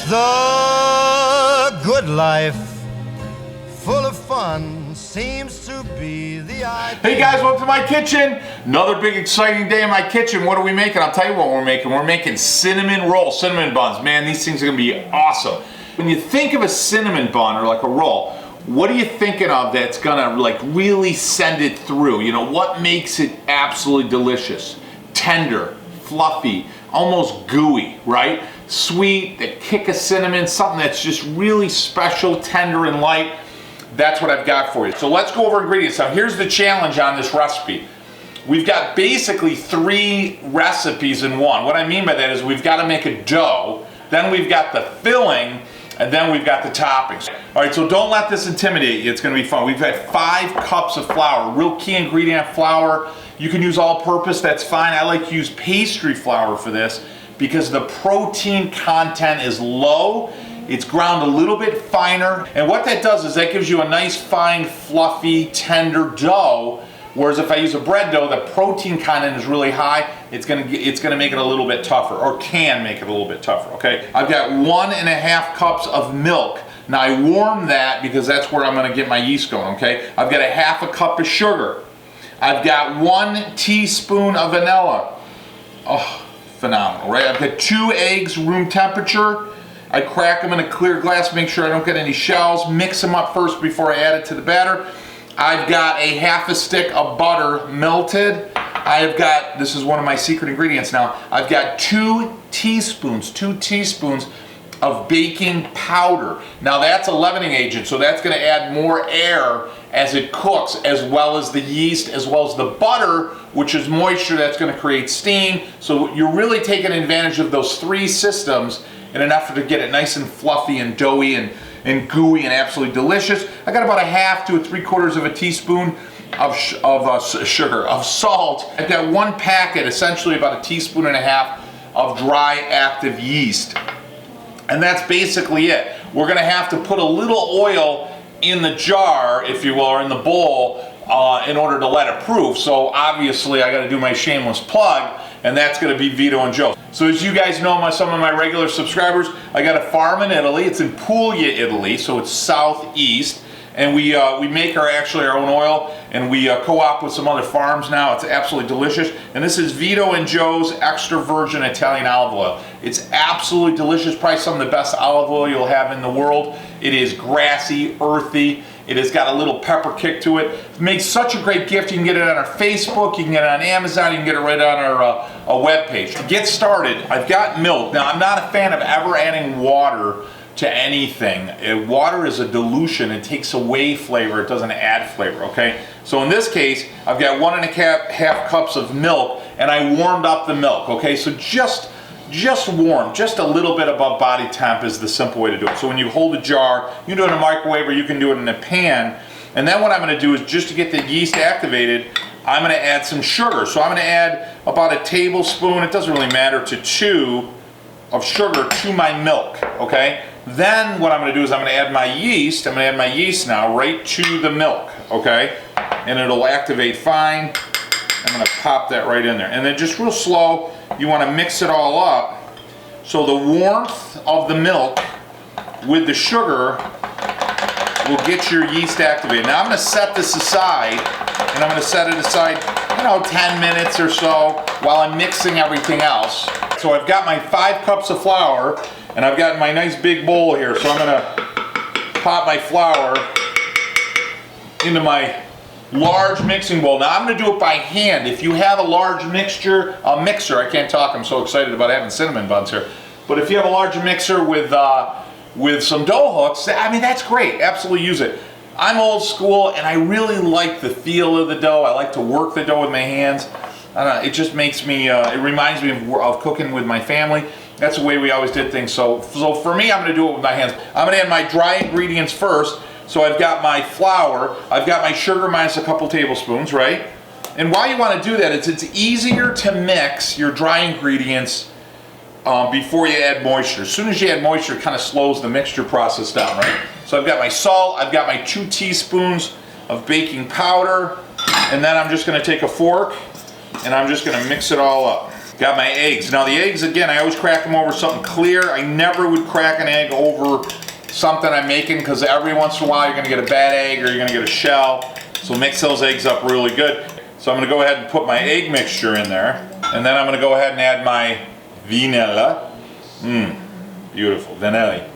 The good life, full of fun, seems to be the idea. Hey guys, welcome to my kitchen. Another big exciting day in my kitchen. What are we making? I'll tell you what we're making. We're making cinnamon rolls, cinnamon buns. Man, these things are gonna be awesome. When you think of a cinnamon bun or like a roll, what are you thinking of that's gonna like really send it through? You know, what makes it absolutely delicious? Tender, fluffy, almost gooey, right? Sweet, the kick of cinnamon, something that's just really special, tender and light. That's what I've got for you. So let's go over ingredients. Now here's the challenge on this recipe. We've got basically 3 recipes in one. What I mean by that is we've got to make a dough, then we've got the filling, and then we've got the toppings. All right, so don't let this intimidate you. It's gonna be fun. We've got 5 cups of flour. Real key ingredient, flour. You can use all-purpose, that's fine. I like to use pastry flour for this because the protein content is low. It's ground a little bit finer. And what that does is that gives you a nice, fine, fluffy, tender dough. Whereas if I use a bread dough, the protein content is really high. It's gonna make it a little bit tougher, or can make it a little bit tougher, okay? I've got 1.5 cups of milk. Now I warm that because that's where I'm gonna get my yeast going, okay? I've got 1/2 cup of sugar. I've got 1 teaspoon of vanilla. Oh, phenomenal, right? I've got 2 eggs, room temperature. I crack them in a clear glass, make sure I don't get any shells. Mix them up first before I add it to the batter. I've got 1/2 stick of butter melted. I've got, this is one of my secret ingredients now, I've got 2 teaspoons of baking powder. Now that's a leavening agent, so that's gonna add more air as it cooks, as well as the yeast, as well as the butter, which is moisture that's gonna create steam. So you're really taking advantage of those 3 systems in an effort to get it nice and fluffy and doughy and gooey and absolutely delicious. I got about 1/2 to 3/4 of a teaspoon of salt. I've got 1 packet, essentially about 1.5 teaspoons of dry active yeast. And that's basically it. We're gonna have to put a little oil in the jar, if you will, or in the bowl, in order to let it proof. So obviously I gotta do my shameless plug, and that's gonna be Vito and Joe. So as you guys know, some of my regular subscribers, I got a farm in Italy. It's in Puglia, Italy, so it's southeast. And we make our own oil, and we co-op with some other farms now. It's absolutely delicious. And this is Vito and Joe's extra virgin Italian olive oil. It's absolutely delicious. Probably some of the best olive oil you'll have in the world. It is grassy, earthy. It has got a little pepper kick to it. It makes such a great gift. You can get it on our Facebook, you can get it on Amazon, you can get it right on our webpage. To get started, I've got milk. Now I'm not a fan of ever adding water to anything. Water is a dilution. It takes away flavor. It doesn't add flavor, okay? So in this case, I've got 1.5 cups of milk, and I warmed up the milk, okay? So just warm, just a little bit above body temp is the simple way to do it. So when you hold a jar, you can do it in a microwave or you can do it in a pan. And then what I'm gonna do is, just to get the yeast activated, I'm gonna add some sugar. So I'm gonna add about 1 tablespoon, it doesn't really matter, to 2 of sugar to my milk, okay? Then what I'm gonna do is I'm gonna add my yeast. I'm gonna add my yeast now right to the milk, okay? And it'll activate fine. I'm gonna pop that right in there. And then just real slow, you wanna mix it all up so the warmth of the milk with the sugar will get your yeast activated. Now I'm gonna set this aside, and I'm gonna set it aside, 10 minutes or so while I'm mixing everything else. So I've got my 5 cups of flour, and I've got my nice big bowl here, so I'm gonna pop my flour into my large mixing bowl. Now I'm gonna do it by hand. If you have a large mixer, I can't talk, I'm so excited about having cinnamon buns here. But if you have a large mixer with some dough hooks, I mean, that's great, absolutely use it. I'm old school, and I really like the feel of the dough. I like to work the dough with my hands. I don't know, it just makes me, it reminds me of cooking with my family. That's the way we always did things. So for me, I'm gonna do it with my hands. I'm gonna add my dry ingredients first. So I've got my flour, I've got my sugar minus a couple tablespoons, right? And why you wanna do that, it's easier to mix your dry ingredients before you add moisture. As soon as you add moisture, it kind of slows the mixture process down, right? So I've got my salt, I've got my 2 teaspoons of baking powder, and then I'm just gonna take a fork and I'm just gonna mix it all up. Got my eggs. Now the eggs, again, I always crack them over something clear. I never would crack an egg over something I'm making because every once in a while you're gonna get a bad egg or you're gonna get a shell. So mix those eggs up really good. So I'm gonna go ahead and put my egg mixture in there. And then I'm gonna go ahead and add my vanilla. Beautiful, vanilli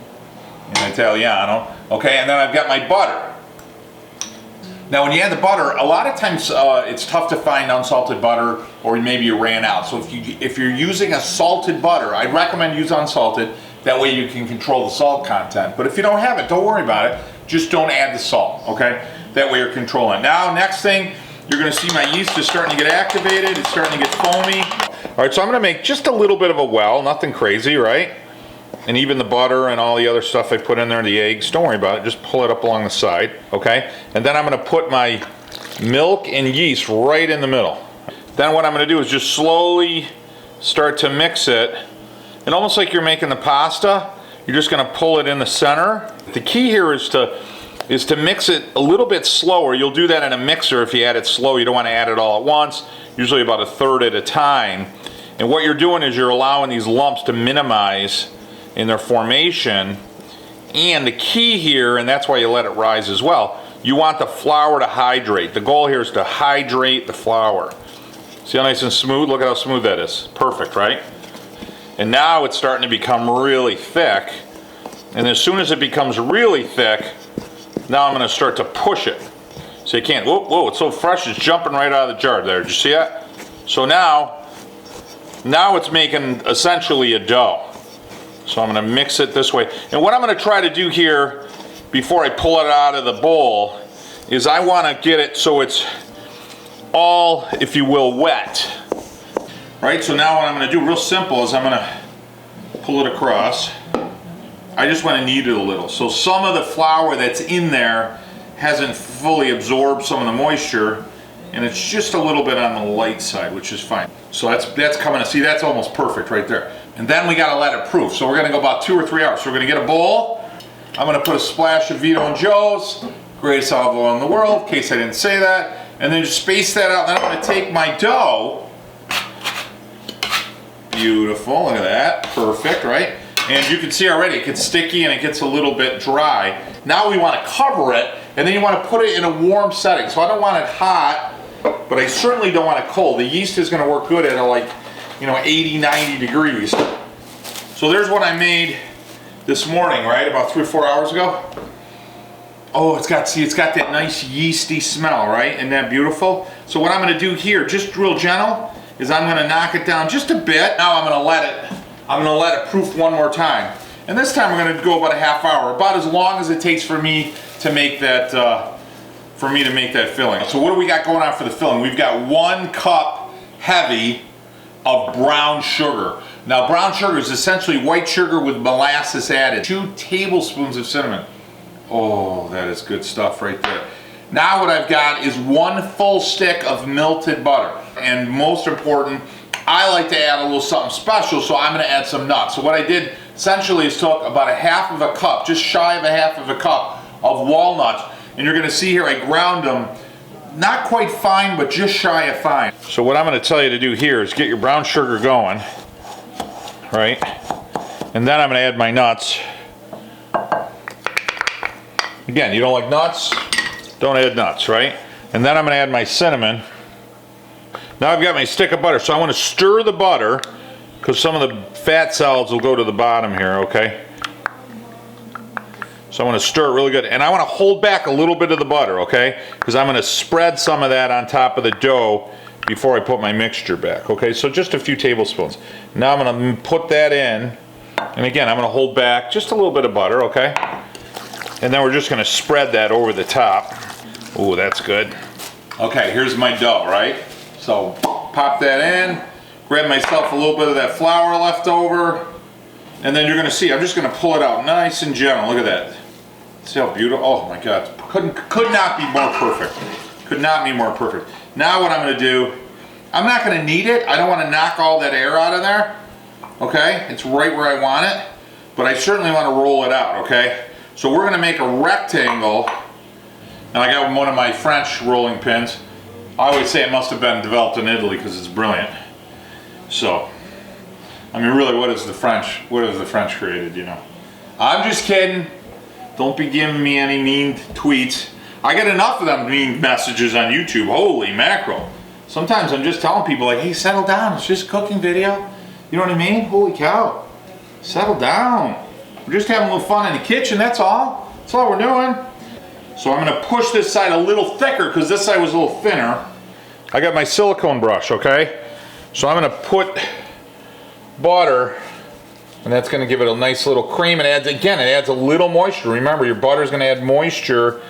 in Italiano. Okay, and then I've got my butter. Now when you add the butter, a lot of times it's tough to find unsalted butter, or maybe you ran out. So if you're using a salted butter, I'd recommend use unsalted. That way you can control the salt content. But if you don't have it, don't worry about it. Just don't add the salt, okay? That way you're controlling it. Now, next thing, you're gonna see my yeast is starting to get activated. It's starting to get foamy. All right, so I'm gonna make just a little bit of a well, nothing crazy, right? And even the butter and all the other stuff I put in there, the eggs, don't worry about it, just pull it up along the side, okay? And then I'm gonna put my milk and yeast right in the middle. Then what I'm gonna do is just slowly start to mix it. And almost like you're making the pasta, you're just gonna pull it in the center. The key here is to mix it a little bit slower. You'll do that in a mixer if you add it slow. You don't wanna add it all at once, usually about a third at a time. And what you're doing is you're allowing these lumps to minimize in their formation. And the key here, and that's why you let it rise as well, you want the flour to hydrate. The goal here is to hydrate the flour. See how nice and smooth? Look at how smooth that is. Perfect, right? And now it's starting to become really thick. And as soon as it becomes really thick, now I'm gonna start to push it. So you can't, whoa, it's so fresh, it's jumping right out of the jar there. Did you see that? So now it's making essentially a dough. So I'm gonna mix it this way. And what I'm gonna try to do here before I pull it out of the bowl is I wanna get it so it's all, if you will, wet. Right, so now what I'm gonna do real simple is I'm gonna pull it across. I just wanna knead it a little. So some of the flour that's in there hasn't fully absorbed some of the moisture, and it's just a little bit on the light side, which is fine. So that's coming, see, that's almost perfect right there. And then we gotta let it proof. So we're gonna go about 2 or 3 hours. So we're gonna get a bowl. I'm gonna put a splash of Vito and Joe's, greatest olive oil in the world, in case I didn't say that. And then just space that out. Then I'm gonna take my dough. Beautiful, look at that, perfect, right? And you can see already it gets sticky and it gets a little bit dry. Now we wanna cover it, and then you wanna put it in a warm setting. So I don't want it hot, but I certainly don't want it cold. The yeast is gonna work good at like, 80, 90 degrees. So there's what I made this morning, right? About 3 or 4 hours ago. Oh, it's got that nice yeasty smell, right? Isn't that beautiful? So what I'm gonna do here, just real gentle, is I'm gonna knock it down just a bit. Now I'm gonna let it proof one more time. And this time we're gonna go about a half hour, about as long as it takes for me to make that, filling. So what do we got going on for the filling? We've got 1 cup heavy of brown sugar. Now brown sugar is essentially white sugar with molasses added. 2 tablespoons of cinnamon. Oh, that is good stuff right there. Now what I've got is 1 full stick of melted butter. And most important, I like to add a little something special, so I'm gonna add some nuts. So what I did essentially is took about a half of a cup, just shy of a half of a cup of walnuts. And you're gonna see here I ground them, not quite fine, but just shy of fine. So what I'm gonna tell you to do here is get your brown sugar going, right? And then I'm gonna add my nuts. Again, you don't like nuts? Don't add nuts, right? And then I'm gonna add my cinnamon. Now I've got my stick of butter, so I wanna stir the butter because some of the fat solids will go to the bottom here, okay? So I want to stir it really good, and I want to hold back a little bit of the butter, okay? Because I'm going to spread some of that on top of the dough before I put my mixture back, okay? So just a few tablespoons. Now I'm going to put that in, and again, I'm going to hold back just a little bit of butter, okay? And then we're just going to spread that over the top. Ooh, that's good. Okay, here's my dough, right? So pop that in, grab myself a little bit of that flour left over, and then you're going to see, I'm just going to pull it out nice and gentle. Look at that. See how beautiful, oh my God, could not be more perfect. Could not be more perfect. Now what I'm gonna do, I'm not gonna knead it. I don't wanna knock all that air out of there, okay? It's right where I want it, but I certainly wanna roll it out, okay? So we're gonna make a rectangle. Now I got one of my French rolling pins. I always say it must have been developed in Italy because it's brilliant. So I mean, really, what has the French created, you know? I'm just kidding. Don't be giving me any mean tweets. I get enough of them mean messages on YouTube. Holy mackerel. Sometimes I'm just telling people like, hey, settle down. It's just a cooking video. You know what I mean? Holy cow. Settle down. We're just having a little fun in the kitchen, that's all. That's all we're doing. So I'm gonna push this side a little thicker because this side was a little thinner. I got my silicone brush, okay? So I'm gonna put butter, and that's going to give it a nice little cream, and it adds a little moisture. Remember, your butter is going to add moisture,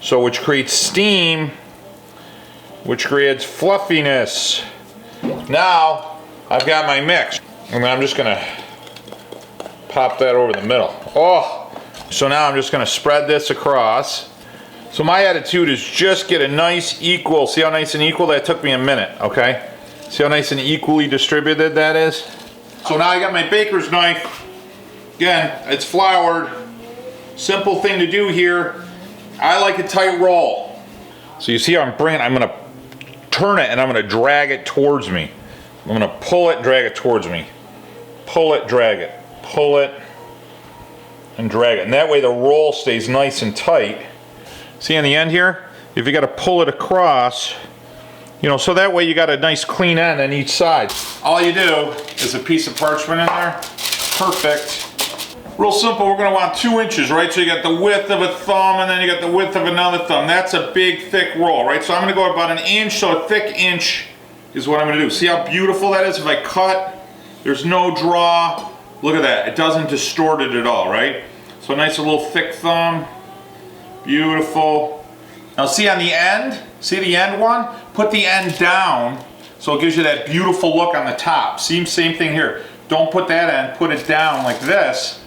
so which creates steam, which creates fluffiness. Now I've got my mix, and I'm just going to pop that over the middle. Oh, so now I'm just going to spread this across. So my attitude is just get a nice equal. See how nice and equal? That took me a minute, okay? See how nice and equally distributed that is? So now I got my baker's knife. Again, it's floured. Simple thing to do here. I like a tight roll. So you see how I'm gonna turn it and I'm gonna drag it towards me. I'm gonna pull it and drag it towards me. Pull it, drag it. Pull it and drag it. And that way the roll stays nice and tight. See on the end here? If you gotta pull it across, you know, so that way you got a nice clean end on each side. All you do is a piece of parchment in there. Perfect. Real simple, we're gonna want 2 inches, right? So you got the width of a thumb and then you got the width of another thumb. That's a big, thick roll, right? So I'm gonna go about 1 inch, so a thick inch is what I'm gonna do. See how beautiful that is? If I cut, there's no draw. Look at that, it doesn't distort it at all, right? So a nice little thick thumb. Beautiful. Now see on the end? See the end one? Put the end down so it gives you that beautiful look on the top. Same thing here. Don't put that end, put it down like this.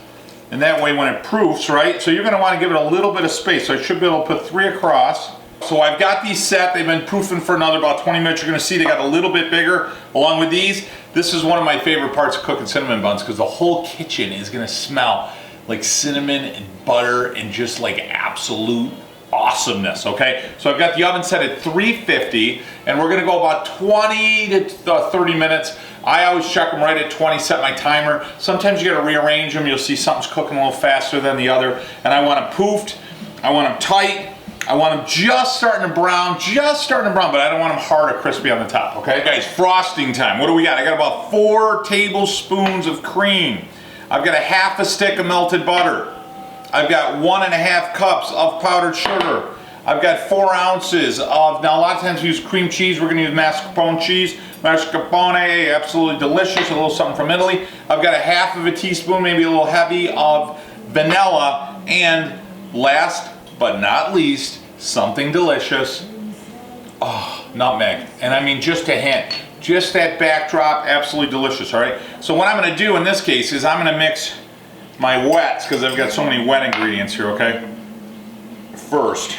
And that way when it proofs, right? So you're gonna wanna give it a little bit of space. So I should be able to put 3 across. So I've got these set, they've been proofing for another about 20 minutes. You're gonna see they got a little bit bigger along with these. This is one of my favorite parts of cooking cinnamon buns because the whole kitchen is gonna smell like cinnamon and butter and just like absolute awesomeness, okay? So I've got the oven set at 350 and we're gonna go about 20 to 30 minutes. I always check them right at 20, set my timer. Sometimes you gotta rearrange them. You'll see something's cooking a little faster than the other. And I want them poofed, I want them tight, I want them just starting to brown, but I don't want them hard or crispy on the top, okay? Guys, frosting time. What do we got? I got about 4 tablespoons of cream. I've got a half a stick of melted butter. I've got 1.5 cups of powdered sugar. I've got 4 ounces of, now a lot of times we use cream cheese, we're gonna use mascarpone cheese. Mascarpone, absolutely delicious, a little something from Italy. I've got a half of a teaspoon, maybe a little heavy, of vanilla. And last but not least, something delicious, oh, nutmeg. And I mean just a hint, just that backdrop, absolutely delicious, all right? So what I'm gonna do in this case is I'm gonna mix my wets, because I've got so many wet ingredients here, okay? First,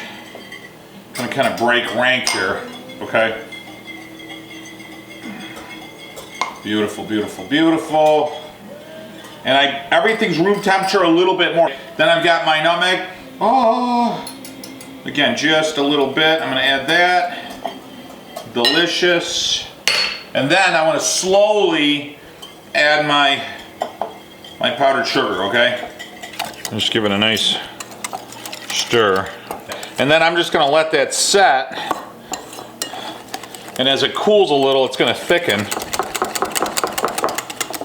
I'm gonna kind of break rank here, okay? Beautiful, beautiful, beautiful. And everything's room temperature a little bit more. Then I've got my nutmeg. Oh, again, just a little bit. I'm gonna add that. Delicious. And then I wanna slowly add my powdered sugar, okay? Just give it a nice stir. And then I'm just gonna let that set. And as it cools a little, it's gonna thicken.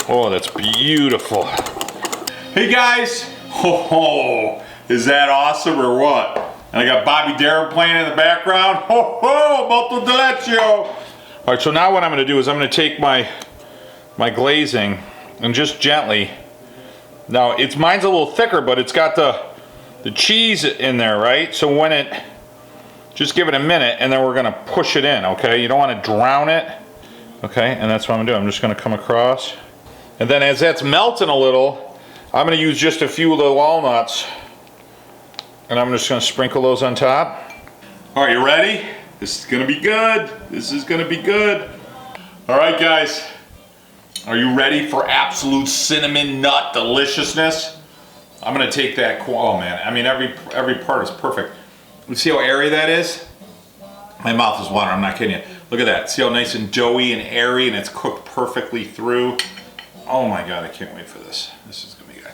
Oh, that's beautiful. Hey guys, ho, is that awesome or what? And I got Bobby Darin playing in the background. Ho, molto delicioso. All right, so now what I'm gonna do is I'm gonna take my glazing and just gently, now mine's a little thicker, but it's got the cheese in there, right? So when just give it a minute and then we're gonna push it in, okay? You don't wanna drown it, okay? And that's what I'm gonna do. I'm just gonna come across. And then as that's melting a little, I'm gonna use just a few of the walnuts and I'm just gonna sprinkle those on top. All right, you ready? This is gonna be good. This is gonna be good. All right, guys. Are you ready for absolute cinnamon nut deliciousness? I'm gonna take that, oh man, I mean every part is perfect. You see how airy that is? My mouth is watering, I'm not kidding you. Look at that, see how nice and doughy and airy and it's cooked perfectly through. Oh my God, I can't wait for this. This is gonna be good.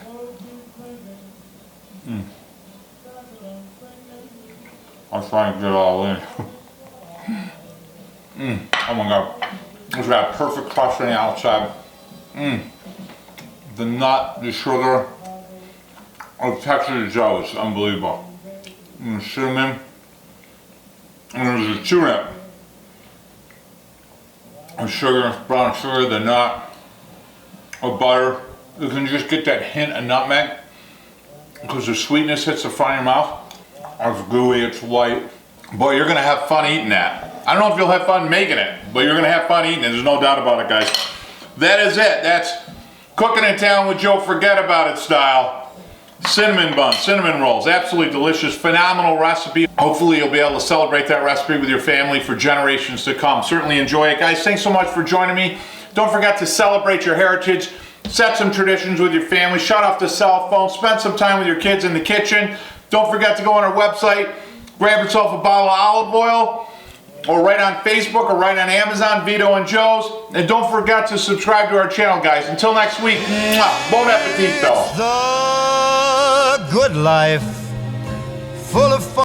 I'm trying to get it all in. Oh my God. It's got a perfect crust on the outside. The nut, the sugar, the texture of the dough is unbelievable. And the cinnamon, and there's a tuna. The sugar, brown sugar, the nut, of butter. You can just get that hint of nutmeg because the sweetness hits the front of your mouth. It's gooey, it's light. Boy, you're gonna have fun eating that. I don't know if you'll have fun making it, but you're gonna have fun eating it. There's no doubt about it, guys. That is it. That's Cooking in Town with Joe Forget About It style. Cinnamon buns, cinnamon rolls, absolutely delicious, phenomenal recipe. Hopefully you'll be able to celebrate that recipe with your family for generations to come. Certainly enjoy it. Guys, thanks so much for joining me. Don't forget to celebrate your heritage, set some traditions with your family, shut off the cell phone, spend some time with your kids in the kitchen. Don't forget to go on our website, grab yourself a bottle of olive oil, or right on Facebook, or right on Amazon, Vito and Joe's. And don't forget to subscribe to our channel, guys. Until next week, bon appetit, though. The good life, full of fun.